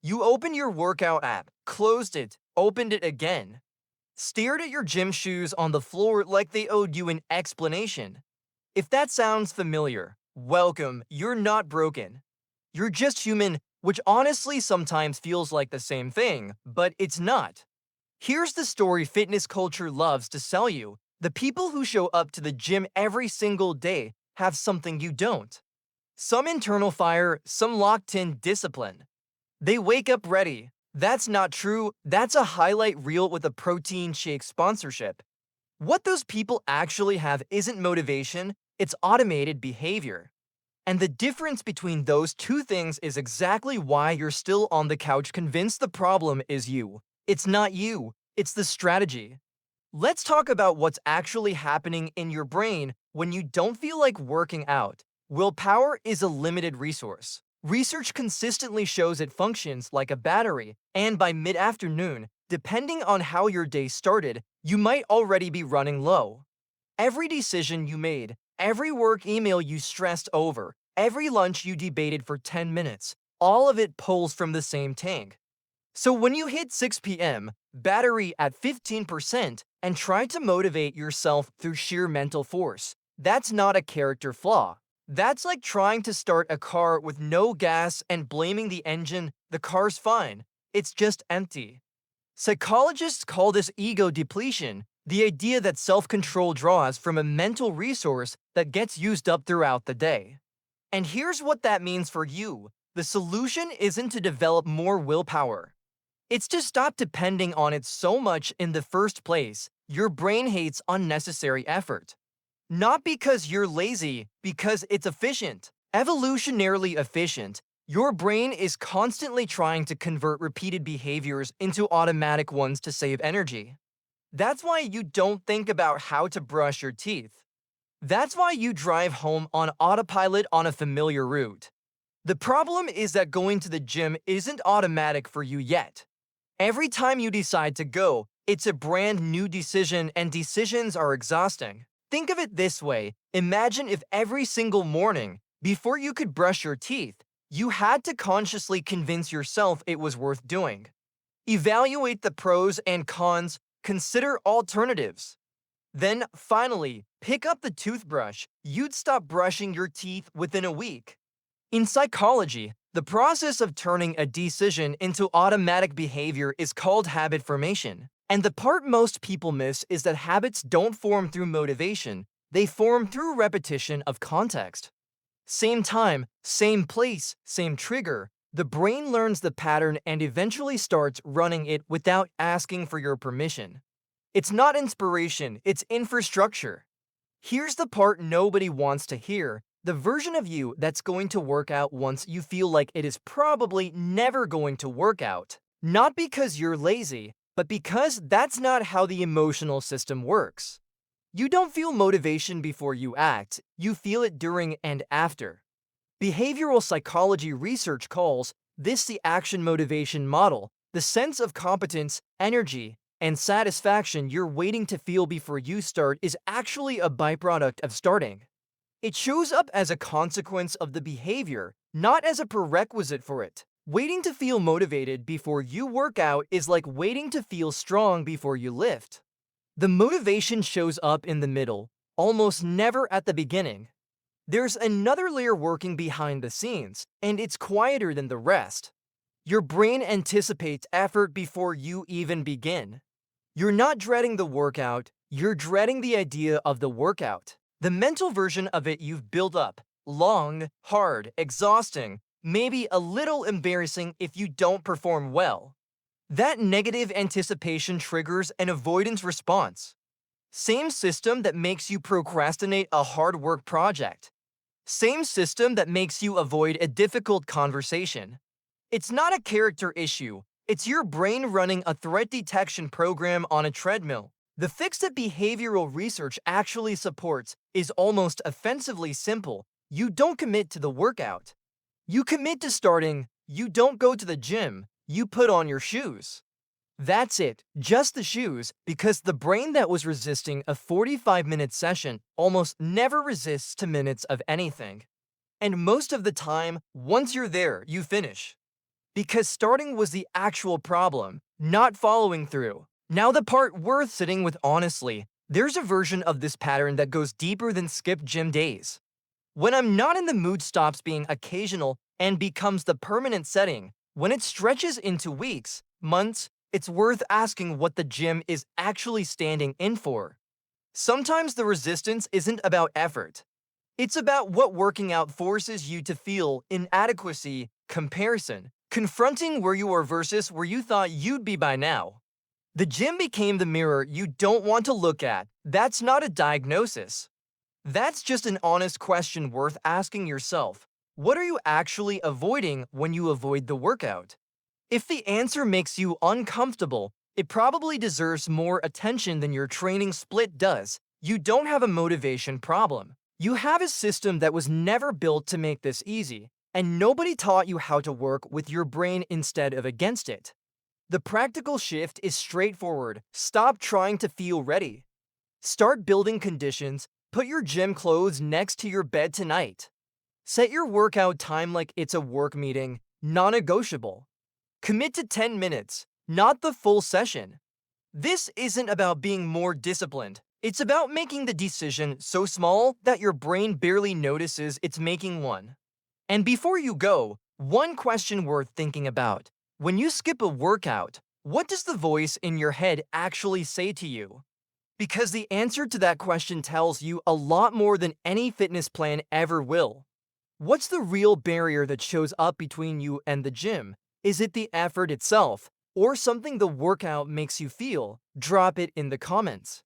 You opened your workout app, closed it, opened it again, stared at your gym shoes on the floor like they owed you an explanation. If that sounds familiar, welcome, you're not broken. You're just human, which honestly sometimes feels like the same thing, but it's not. Here's the story fitness culture loves to sell you. The people who show up to the gym every single day have something you don't. Some internal fire, some locked in discipline. They wake up ready. That's not true. That's a highlight reel with a protein shake sponsorship. What those people actually have isn't motivation, it's automated behavior. And the difference between those two things is exactly why you're still on the couch convinced the problem is you. It's not you, it's the strategy. Let's talk about what's actually happening in your brain when you don't feel like working out. Willpower is a limited resource. Research consistently shows it functions like a battery, and by mid afternoon, depending on how your day started, you might already be running low. Every decision you made, every work email you stressed over, every lunch you debated for 10 minutes, all of it pulls from the same tank. So when you hit 6 p.m., battery at 15%, and try to motivate yourself through sheer mental force, that's not a character flaw. That's like trying to start a car with no gas and blaming the engine, the car's fine. It's just empty. Psychologists call this ego depletion, the idea that self control draws from a mental resource that gets used up throughout the day. And here's what that means for you: the solution isn't to develop more willpower, it's to stop depending on it so much in the first place. Your brain hates unnecessary effort. Not because you're lazy, because it's efficient. Evolutionarily efficient, your brain is constantly trying to convert repeated behaviors into automatic ones to save energy. That's why you don't think about how to brush your teeth. That's why you drive home on autopilot on a familiar route. The problem is that going to the gym isn't automatic for you yet. Every time you decide to go, it's a brand new decision, and decisions are exhausting. Think of it this way: imagine if every single morning, before you could brush your teeth, you had to consciously convince yourself it was worth doing. Evaluate the pros and cons, consider alternatives. Then, finally, pick up the toothbrush. You'd stop brushing your teeth within a week. In psychology, the process of turning a decision into automatic behavior is called habit formation. And the part most people miss is that habits don't form through motivation, they form through repetition of context. Same time, same place, same trigger. The brain learns the pattern and eventually starts running it without asking for your permission. It's not inspiration, it's infrastructure. Here's the part nobody wants to hear: the version of you that's going to work out once you feel like it is probably never going to work out. Not because you're lazy, but because that's not how the emotional system works. You don't feel motivation before you act, you feel it during and after. Behavioral psychology research calls this the action motivation model, the sense of competence, energy, and satisfaction you're waiting to feel before you start is actually a byproduct of starting. It shows up as a consequence of the behavior, not as a prerequisite for it. Waiting to feel motivated before you work out is like waiting to feel strong before you lift. The motivation shows up in the middle, almost never at the beginning. There's another layer working behind the scenes, and it's quieter than the rest. Your brain anticipates effort before you even begin. You're not dreading the workout, you're dreading the idea of the workout. The mental version of it you've built up: long, hard, exhausting, maybe a little embarrassing if you don't perform well. That negative anticipation triggers an avoidance response. Same system that makes you procrastinate a hard work project. Same system that makes you avoid a difficult conversation. It's not a character issue, it's your brain running a threat detection program on a treadmill. The fix that behavioral research actually supports is almost offensively simple. You don't commit to the workout. You commit to starting, you don't go to the gym, you put on your shoes. That's it, just the shoes, because the brain that was resisting a 45-minute session almost never resists to minutes of anything. And most of the time, once you're there, you finish. Because starting was the actual problem, not following through. Now, the part worth sitting with honestly, there's a version of this pattern that goes deeper than skip gym days. When I'm not in the mood stops being occasional and becomes the permanent setting. When it stretches into weeks, months, it's worth asking what the gym is actually standing in for. Sometimes the resistance isn't about effort. It's about what working out forces you to feel: inadequacy, comparison, confronting where you are versus where you thought you'd be by now. The gym became the mirror you don't want to look at. That's not a diagnosis. That's just an honest question worth asking yourself. What are you actually avoiding when you avoid the workout? If the answer makes you uncomfortable, it probably deserves more attention than your training split does. You don't have a motivation problem. You have a system that was never built to make this easy, and nobody taught you how to work with your brain instead of against it. The practical shift is straightforward. Stop trying to feel ready. Start building conditions. Put your gym clothes next to your bed tonight. Set your workout time like it's a work meeting, non-negotiable. Commit to 10 minutes, not the full session. This isn't about being more disciplined. It's about making the decision so small that your brain barely notices it's making one. And before you go, one question worth thinking about. When you skip a workout, what does the voice in your head actually say to you? Because the answer to that question tells you a lot more than any fitness plan ever will. What's the real barrier that shows up between you and the gym? Is it the effort itself, or something the workout makes you feel? Drop it in the comments.